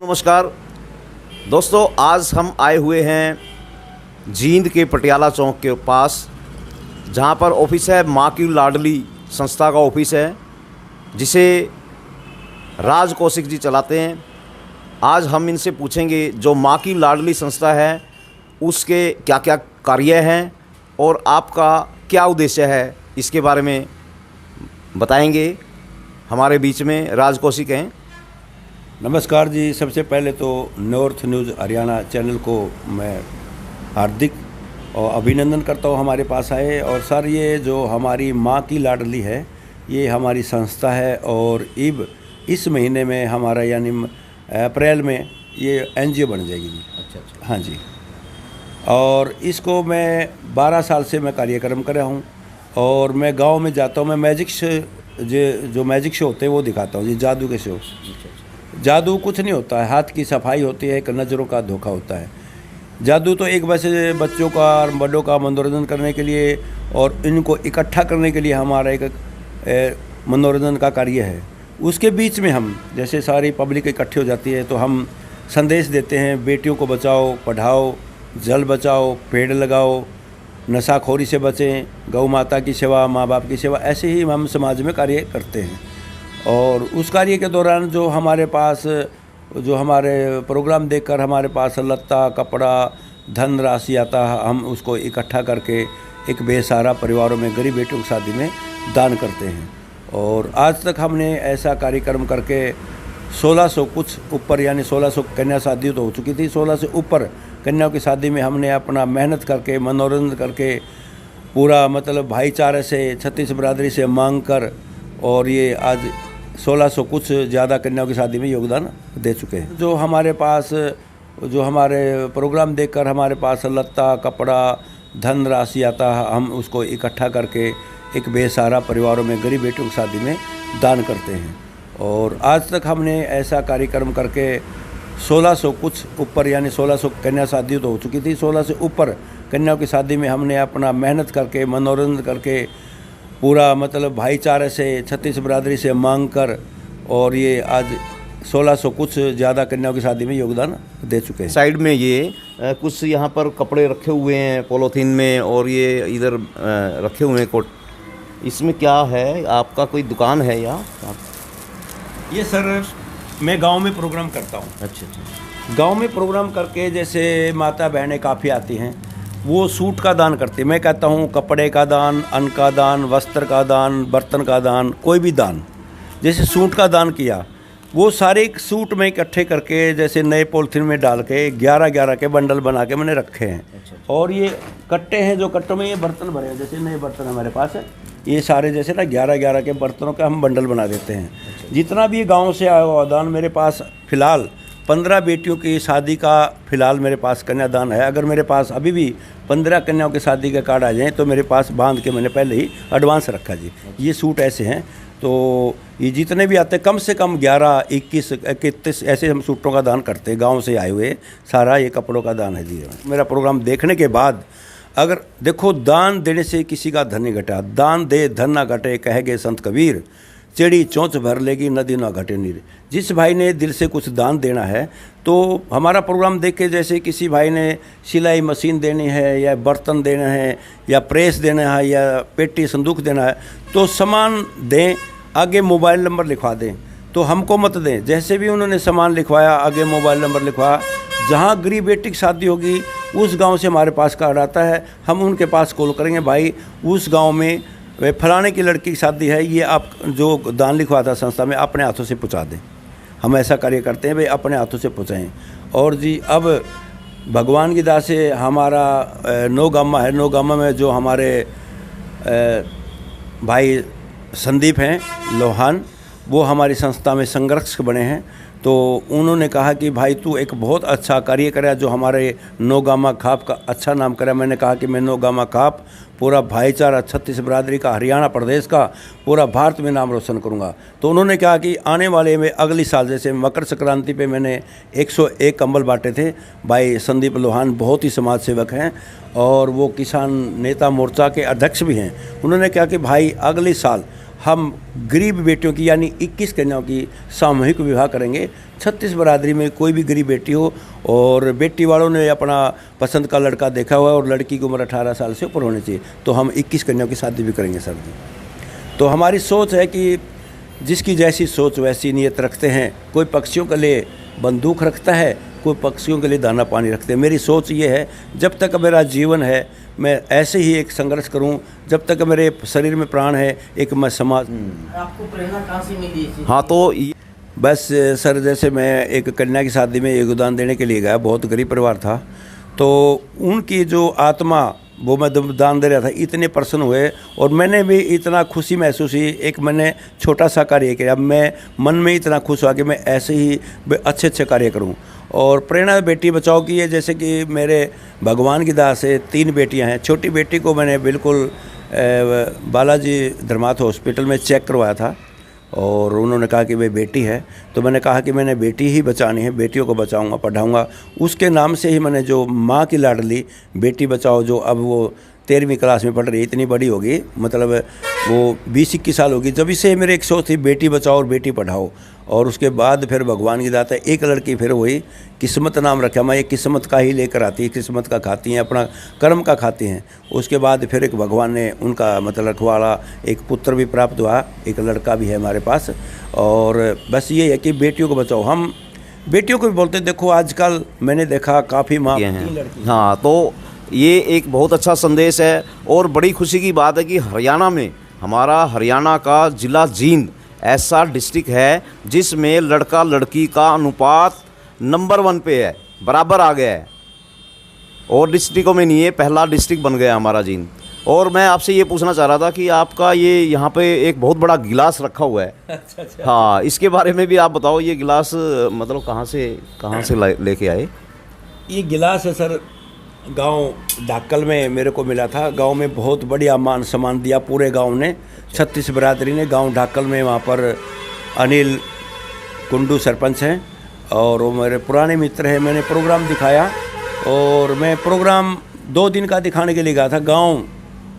नमस्कार दोस्तों, आज हम आए हुए हैं जींद के पटियाला चौक के पास, जहां पर ऑफिस है माँ की लाडली संस्था का ऑफिस है, जिसे राज कौशिक जी चलाते हैं। आज हम इनसे पूछेंगे जो माँ की लाडली संस्था है उसके क्या क्या कार्य हैं और आपका क्या उद्देश्य है, इसके बारे में बताएंगे। हमारे बीच में राज कौशिक हैं। नमस्कार जी। सबसे पहले तो नॉर्थ न्यूज़ हरियाणा चैनल को मैं हार्दिक और अभिनंदन करता हूँ हमारे पास आए। और सर, ये जो हमारी माँ की लाडली है ये हमारी संस्था है और इस महीने में हमारा यानी अप्रैल में ये एनजीओ बन जाएगी जी। अच्छा। हाँ जी। और इसको मैं 12 साल से मैं कार्यक्रम कर रहा हूँ और मैं गांव में जाता हूँ। मैं जो मैजिक शो होते हैं वो दिखाता हूँ जी, जादू के शो। जादू कुछ नहीं होता है, हाथ की सफाई होती है, एक नज़रों का धोखा होता है। जादू तो एक वैसे बच्चों का और बड़ों का मनोरंजन करने के लिए और इनको इकट्ठा करने के लिए हमारा एक मनोरंजन का कार्य है। उसके बीच में हम जैसे सारी पब्लिक इकट्ठी हो जाती है तो हम संदेश देते हैं, बेटियों को बचाओ, पढ़ाओ, जल बचाओ, पेड़ लगाओ, नशाखोरी से बचें, गौ माता की सेवा, माँ बाप की सेवा, ऐसे ही हम समाज में कार्य करते हैं। और उस कार्य के दौरान जो हमारे प्रोग्राम देखकर हमारे पास लत्ता, कपड़ा, धन राशि आता है, हम उसको इकट्ठा करके एक बेसहारा परिवारों में गरीब बेटियों की शादी में दान करते हैं। और आज तक हमने ऐसा कार्यक्रम करके 1600 कुछ ऊपर यानी 1600 कन्या शादी तो हो चुकी थी, 16 से ऊपर कन्याओं की शादी में हमने अपना मेहनत करके, मनोरंजन करके, पूरा मतलब भाईचारे से, छत्तीस बिरादरी से मांग कर, और ये आज 1600 कुछ ज़्यादा कन्याओं की शादी में योगदान दे चुके हैं। जो हमारे प्रोग्राम देखकर हमारे पास लत्ता, कपड़ा, धन राशि आता है, हम उसको इकट्ठा करके एक बेसहारा परिवारों में गरीब बेटियों की शादी में दान करते हैं। और आज तक हमने ऐसा कार्यक्रम करके 1600 कुछ ऊपर यानी 1600 कन्या शादी तो हो चुकी थी, 16 से ऊपर कन्याओं की शादी में हमने अपना मेहनत करके, मनोरंजन करके, पूरा मतलब भाईचारे से, छत्तीस बिरादरी से मांग कर, और ये आज 1600 कुछ ज़्यादा कन्याओं की शादी में योगदान दे चुके हैं। साइड में ये कुछ यहाँ पर कपड़े रखे हुए हैं पॉलीथीन में, और ये इधर रखे हुए हैं कोट। इसमें क्या है? आपका कोई दुकान है या? ये सर, मैं गांव में प्रोग्राम करता हूँ। अच्छा। गांव में प्रोग्राम करके जैसे माता बहनें काफ़ी आती हैं, वो सूट का दान करती है। मैं कहता हूँ कपड़े का दान, अन्न का दान, वस्त्र का दान, बर्तन का दान, कोई भी दान। जैसे सूट का दान किया, वो सारे सूट में इकट्ठे करके जैसे नए पॉलिथीन में डाल के 11-11 के बंडल बना के मैंने रखे हैं। अच्छा। और ये कट्टे हैं, जो कट्टों में ये बर्तन भरे हैं, जैसे नए बर्तन हमारे पास है, ये सारे जैसे ना 11-11 के बर्तनों का हम बंडल बना देते हैं। अच्छा। जितना भी गाँव से आया हुआ दान, मेरे पास फ़िलहाल 15 बेटियों की शादी का फ़िलहाल मेरे पास कन्यादान है। अगर मेरे पास अभी भी 15 कन्याओं की शादी के कार्ड आ जाएँ तो मेरे पास बांध के मैंने पहले ही एडवांस रखा जी। ये सूट ऐसे हैं, तो ये जितने भी आते हैं कम से कम 11, 21, 31 ऐसे हम सूटों का दान करते हैं। गांव से आए हुए सारा ये कपड़ों का दान है जी। मेरा प्रोग्राम देखने के बाद अगर देखो, दान देने से किसी का धन नहीं घटा, दान दे धन ना घटे, कह गए संत कबीर, चिड़ी चोंच भर लेगी नदी ना घटे नीर। जिस भाई ने दिल से कुछ दान देना है, तो हमारा प्रोग्राम देख के जैसे किसी भाई ने सिलाई मशीन देनी है, या बर्तन देना है, या प्रेस देना है, या पेटी संदूक देना है, तो सामान दें, आगे मोबाइल नंबर लिखवा दें, तो हमको मत दें। जैसे भी उन्होंने सामान लिखवाया, आगे मोबाइल नंबर लिखवाया, जहाँ गरीब बेटी की शादी होगी उस गाँव से हमारे पास कार्ड आता है, हम उनके पास कॉल करेंगे, भाई उस गाँव में वे फलाने की लड़की की शादी है, ये आप जो दान लिखवाता संस्था में अपने हाथों से पहुँचा दें। हम ऐसा कार्य करते हैं, भाई अपने हाथों से पहुँचाएँ। और जी, अब भगवान की दया से हमारा नौगामा है, नौगामा में जो हमारे भाई संदीप हैं लोहान, वो हमारी संस्था में संरक्षक बने हैं। तो उन्होंने कहा कि भाई तू एक बहुत अच्छा कार्य करा जो हमारे नौगामा खाप का अच्छा नाम करा। मैंने कहा कि मैं नौगामा खाप पूरा भाईचारा, छत्तीस बिरादरी का, हरियाणा प्रदेश का, पूरा भारत में नाम रोशन करूंगा। तो उन्होंने कहा कि आने वाले में अगली साल जैसे मकर संक्रांति पे मैंने 101 कंबल बांटे थे। भाई संदीप लोहान बहुत ही समाज सेवक हैं और वो किसान नेता मोर्चा के अध्यक्ष भी हैं। उन्होंने कहा कि भाई अगले साल हम गरीब बेटियों की यानी 21 कन्याओं की सामूहिक विवाह करेंगे। 36 बरादरी में कोई भी गरीब बेटी हो और बेटी वालों ने अपना पसंद का लड़का देखा हुआ है और लड़की की उम्र 18 साल से ऊपर होनी चाहिए, तो हम 21 कन्याओं की शादी भी करेंगे सर जी। तो हमारी सोच है कि जिसकी जैसी सोच वैसी नीयत रखते हैं। कोई पक्षियों के लिए बंदूक रखता है, कोई पक्षियों के लिए दाना पानी रखते हैं। मेरी सोच ये है, जब तक मेरा जीवन है मैं ऐसे ही एक संघर्ष करूं, जब तक मेरे शरीर में प्राण है, एक मैं समाज। आपको प्रेरणा कहाँ से मिली? हाँ, तो बस सर, जैसे मैं एक कन्या की शादी में योगदान देने के लिए गया, बहुत गरीब परिवार था, तो उनकी जो आत्मा वो मैं दान दे रहा था, इतने प्रसन्न हुए और मैंने भी इतना खुशी महसूस हुई। एक मैंने छोटा सा कार्य किया, अब मैं मन में इतना खुश हुआ कि मैं ऐसे ही अच्छे अच्छे कार्य करूं। और प्रेरणा बेटी बचाओ की है, जैसे कि मेरे भगवान की दया से 3 बेटियां हैं। छोटी बेटी को मैंने बिल्कुल बालाजी धर्माथ हॉस्पिटल में चेक करवाया था और उन्होंने कहा कि भाई बेटी है, तो मैंने कहा कि मैंने बेटी ही बचानी है, बेटियों को बचाऊंगा, पढ़ाऊंगा। उसके नाम से ही मैंने जो माँ की लाडली बेटी बचाओ, जो अब वो 13वीं क्लास में पढ़ रही है, इतनी बड़ी होगी, मतलब वो 20-21 साल होगी, जब से मेरे एक सोच थी बेटी बचाओ और बेटी पढ़ाओ। और उसके बाद फिर भगवान की दात है, एक लड़की फिर वही किस्मत नाम रखा। मैं ये किस्मत का ही लेकर आती है, किस्मत का खाती हैं, अपना कर्म का खाती हैं। उसके बाद फिर एक भगवान ने उनका मतलब रखवाला एक पुत्र भी प्राप्त हुआ, एक लड़का भी है हमारे पास। और बस ये है कि बेटियों को बचाओ। हम बेटियों को भी बोलते, देखो आजकल मैंने देखा काफ़ी माँ हैं। हाँ, तो ये एक बहुत अच्छा संदेश है और बड़ी खुशी की बात है कि हरियाणा में, हमारा हरियाणा का ज़िला जींद ऐसा डिस्ट्रिक्ट है जिसमें लड़का लड़की का अनुपात नंबर 1 पे है, बराबर आ गया है। और डिस्ट्रिक्टों में नहीं है, पहला डिस्ट्रिक्ट बन गया हमारा जींद। और मैं आपसे ये पूछना चाह रहा था कि आपका ये यहाँ पे एक बहुत बड़ा गिलास रखा हुआ है। अच्छा। हाँ, इसके बारे में भी आप बताओ। ये गिलास मतलब कहाँ से लेके आए? ये गिलास है सर, गांव ढाकल में मेरे को मिला था। गांव में बहुत बढ़िया मान सम्मान दिया पूरे गांव ने, 36 बरादरी ने। गांव ढाकल में वहाँ पर अनिल कुंडू सरपंच हैं और वो मेरे पुराने मित्र हैं। मैंने प्रोग्राम दिखाया और मैं प्रोग्राम 2 दिन का दिखाने के लिए गया था। गांव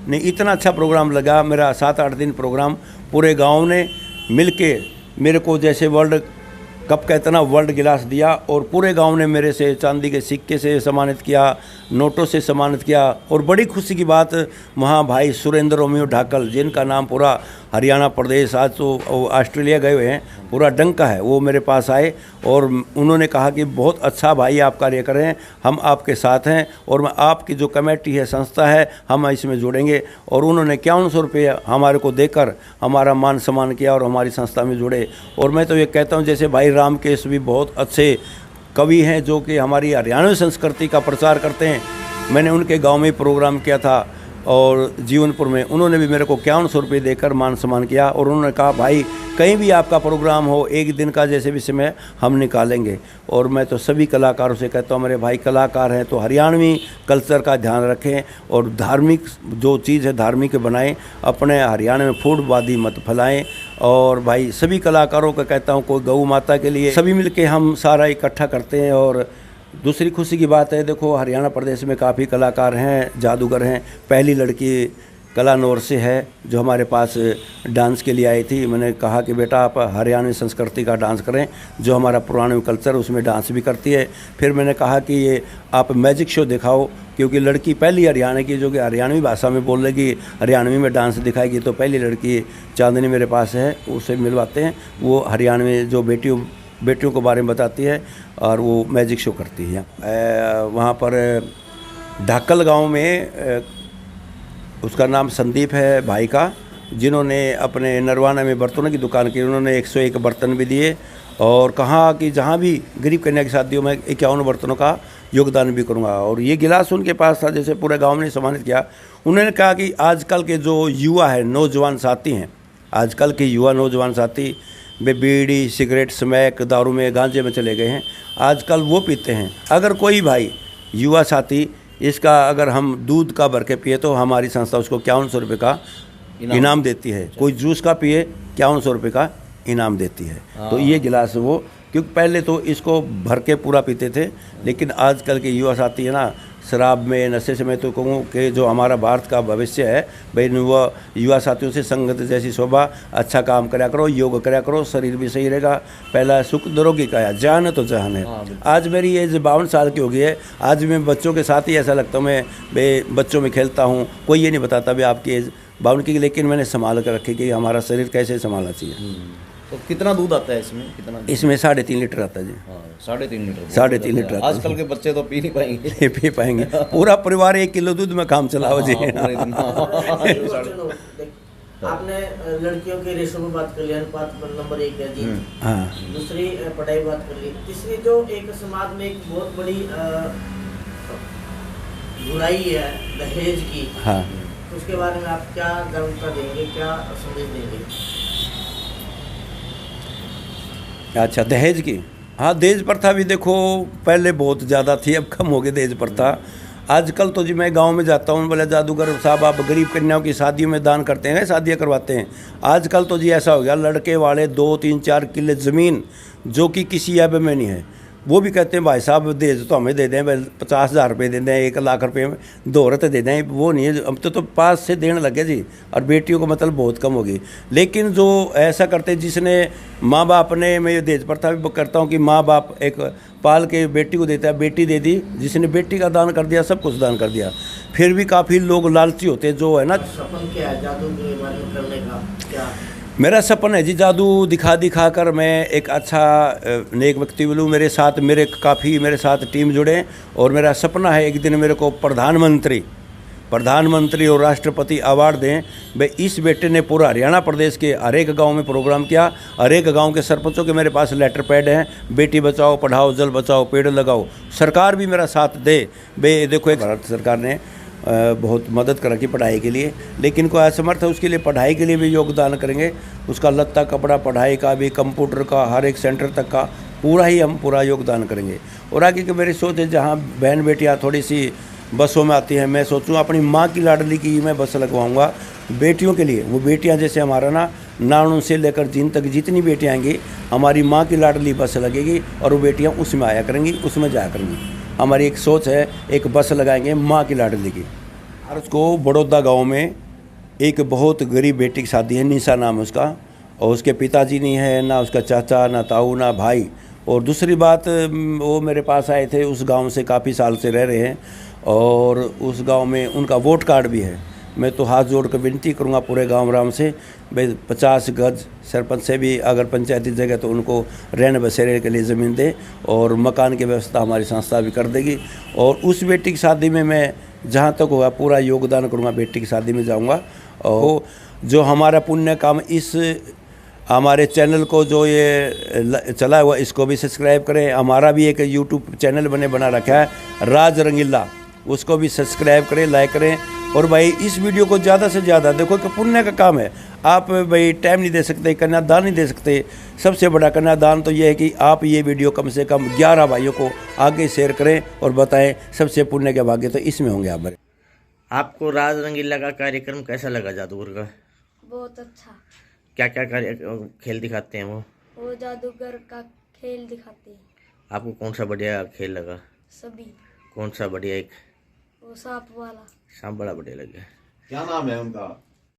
ने इतना अच्छा प्रोग्राम लगा मेरा, 7-8 दिन प्रोग्राम। पूरे गांव ने मिलके मेरे को जैसे वर्ल्ड कप का इतना वर्ल्ड गिलास दिया और पूरे गांव ने मेरे से चांदी के सिक्के से सम्मानित किया, नोटों से सम्मानित किया। और बड़ी खुशी की बात, वहाँ भाई सुरेंद्र रोमियो ढाकल, जिनका नाम पूरा हरियाणा प्रदेश, आज तो ऑस्ट्रेलिया गए हुए हैं, पूरा डंका है, वो मेरे पास आए और उन्होंने कहा कि बहुत अच्छा भाई आप कार्य कर रहे हैं, हम आपके साथ हैं और मैं आपकी जो कमेटी है, संस्था है, हम इसमें जुड़ेंगे। और उन्होंने 5100 रुपये हमारे को देकर हमारा मान सम्मान किया और हमारी संस्था में जुड़े। और मैं तो ये कहता हूँ, जैसे भाई रामकेश भी बहुत अच्छे कवि हैं जो कि हमारी हरियाणवी संस्कृति का प्रचार करते हैं। मैंने उनके गांव में प्रोग्राम किया था और जीवनपुर में, उन्होंने भी मेरे को 5100 रुपये देकर मान सम्मान किया। और उन्होंने कहा भाई कहीं भी आपका प्रोग्राम हो, एक दिन का जैसे भी समय हम निकालेंगे। और मैं तो सभी कलाकारों से कहता हूँ, मेरे भाई कलाकार हैं तो हरियाणवी कल्चर का ध्यान रखें और धार्मिक जो चीज़ है धार्मिक बनाएं, अपने हरियाणा में फूडवादी मत फैलाएं। और भाई सभी कलाकारों का कहता हूँ, कोई गौ माता के लिए सभी मिलके हम सारा इकट्ठा करते हैं। और दूसरी खुशी की बात है, देखो हरियाणा प्रदेश में काफ़ी कलाकार हैं, जादूगर हैं। पहली लड़की कलानौर से है जो हमारे पास डांस के लिए आई थी। मैंने कहा कि बेटा आप हरियाणवी संस्कृति का डांस करें, जो हमारा पुराना कल्चर उसमें डांस भी करती है। फिर मैंने कहा कि ये आप मैजिक शो दिखाओ, क्योंकि लड़की पहली हरियाणा की जो कि हरियाणवी भाषा में बोल लेगी, हरियाणवी में डांस दिखाएगी। तो पहली लड़की चांदनी मेरे पास है, उसे मिलवाते हैं। वो हरियाणवी जो बेटियों के बारे में बताती है और वो मैजिक शो करती है। वहाँ पर ढाकल गांव में उसका नाम संदीप है भाई का, जिन्होंने अपने नरवाना में बर्तनों की दुकान की। उन्होंने 101 बर्तन भी दिए और कहा कि जहाँ भी गरीब कन्या की शादियों में 51 बर्तनों का योगदान भी करूँगा। और ये गिलास उनके पास था, जैसे पूरे गाँव ने सम्मानित किया। उन्होंने कहा कि आजकल के जो युवा है, नौजवान साथी हैं, आजकल के युवा नौजवान साथी वे बीड़ी सिगरेट स्मैक दारू में गांजे में चले गए हैं, आजकल वो पीते हैं। अगर कोई भाई युवा साथी इसका अगर हम दूध का भर के पिए तो हमारी संस्था उसको 5100 रुपये का इनाम देती है। कोई जूस का पिए 5100 रुपये का इनाम देती है। तो ये गिलास वो क्योंकि पहले तो इसको भर के पूरा पीते थे, लेकिन आजकल के युवा साथी है ना, शराब में, नशे से। मैं तो कहूँ कि जो हमारा भारत का भविष्य है भाई, युवा साथियों से संगत जैसी शोभा, अच्छा काम करया करो, योग करया करो, शरीर भी सही रहेगा। पहला सुख निरोगी का है, जान है तो जहान है। आज मेरी एज 52 साल की हो गई है। आज मैं बच्चों के साथ ही ऐसा लगता हूँ, मैं बच्चों में खेलता हूँ, कोई ये नहीं बताता भाई आपकी एज 52 की, लेकिन मैंने संभाल कर रखी कि हमारा शरीर कैसे संभालना चाहिए। तो कितना दूध आता है इसमें? कितना? इसमें 3.5 लीटर आता है जी। 3.5 लीटर? 3.5 लीटर आता है। आजकल के बच्चे तो पी नहीं पाएंगे। नहीं पी पाएंगे। पूरा परिवार 1 किलो दूध में काम चलाओ जी। चलो, आपने लड़कियों के रेशो में बात कर लिया, अनुपात नंबर 1 है जी। हाँ। दूसरी पढ़ाई बात कर ली। तीसरी जो एक समाज में एक बहुत बड़ी बुराई है दहेज की, हाँ। उसके बारे में आप क्या जागरूकता देंगे, क्या संदेश देंगे? अच्छा, दहेज की। हाँ, दहेज प्रथा भी देखो पहले बहुत ज़्यादा थी, अब कम हो गई दहेज प्रथा। आजकल तो जी मैं गांव में जाता हूँ, बोले जादूगर साहब आप गरीब कन्याओं की शादियों में दान करते हैं, शादियाँ करवाते हैं। आजकल तो जी ऐसा हो गया, लड़के वाले 2, 3, 4 किले ज़मीन जो कि किसी ऐब में नहीं है, वो भी कहते हैं भाई साहब दहेज तो हमें दे दें, 50,000 रुपये दे दें, 1 लाख रुपये में 2 औरतें दे दें। वो नहीं है, अब तो 5 से देने लगे जी। और बेटियों को मतलब बहुत कम होगी। लेकिन जो ऐसा करते जिसने माँ बाप ने, मैं ये दहेज प्रथा भी करता हूँ कि माँ बाप एक पाल के बेटी को देता है, बेटी दे दी, जिसने बेटी का दान कर दिया, सब कुछ दान कर दिया। फिर भी काफ़ी लोग लालची होते हैं जो है ना। सपन क्या है जादू के बारे में करने का? क्या मेरा सपना है जी, जादू दिखा कर मैं एक अच्छा नेक व्यक्ति बनूँ। मेरे साथ मेरे साथ टीम जुड़े, और मेरा सपना है एक दिन मेरे को प्रधानमंत्री और राष्ट्रपति अवार्ड दें। भाई इस बेटे ने पूरा हरियाणा प्रदेश के हर एक गाँव में प्रोग्राम किया, हर एक गाँव के सरपंचों के मेरे पास लेटर पैड हैं, बेटी बचाओ, पढ़ाओ, जल बचाओ, पेड़ लगाओ। सरकार भी मेरा साथ दे। भाई देखो, एक भारत सरकार ने बहुत मदद कर रखी पढ़ाई के लिए, लेकिन कोई असमर्थ है उसके लिए पढ़ाई के लिए भी योगदान करेंगे। उसका लत्ता कपड़ा, पढ़ाई का भी, कंप्यूटर का, हर एक सेंटर तक का हम पूरा योगदान करेंगे। और आगे की मेरी सोच है, जहाँ बहन बेटियाँ थोड़ी सी बसों में आती हैं, मैं सोचूँ अपनी माँ की लाडली की मैं बस लगवाऊँगा बेटियों के लिए। वो बेटियाँ जैसे हमारा ना नानू से लेकर जीन तक जितनी बेटियाँ आएंगी, हमारी माँ की लाडली बस लगेगी, और वो बेटियाँ उसमें आया करेंगी, उसमें जाया करेंगी। हमारी एक सोच है, एक बस लगाएंगे माँ की लाडली की। और उसको बड़ौदा गांव में एक बहुत गरीब बेटी की शादी है, निशा नाम है उसका, और उसके पिताजी नहीं है, ना उसका चाचा, ना ताऊ, ना भाई। और दूसरी बात, वो मेरे पास आए थे, उस गांव से काफ़ी साल से रह रहे हैं, और उस गांव में उनका वोट कार्ड भी है। मैं तो हाथ जोड़ कर विनती करूंगा पूरे गांव राम से, भाई 50 गज सरपंच से भी अगर पंचायती जगह तो उनको रहने बसेरे के लिए ज़मीन दे, और मकान की व्यवस्था हमारी संस्था भी कर देगी। और उस बेटी की शादी में मैं जहाँ तक होगा पूरा योगदान करूँगा, बेटी की शादी में जाऊँगा। और जो हमारा पुण्य काम, इस हमारे चैनल को जो ये चला हुआ, इसको भी सब्सक्राइब करें। हमारा भी एक यूट्यूब चैनल बना रखा है राज रंगीला, उसको भी सब्सक्राइब करें, लाइक करें। और भाई इस वीडियो को ज़्यादा से ज़्यादा देखो, कि पुण्य का काम है। आप भाई टाइम नहीं दे सकते, कन्यादान नहीं दे सकते, सबसे बड़ा कन्यादान तो ये है कि आप ये वीडियो कम से कम 11 भाइयों को आगे शेयर करें और बताएं, सबसे पुण्य के भाग्य तो इसमें होंगे आप। आपको राज रंगीला का कार्यक्रम कैसा लगा जादूगर का? बहुत अच्छा। क्या क्या खेल दिखाते हैं वो? जादूगर का खेल दिखाते हैं। आपको कौन सा बढ़िया खेल लगा? सभी। कौन सा बढ़िया? एक वो सांप वाला। सांप बड़ा बढ़िया लगा। क्या नाम है उनका?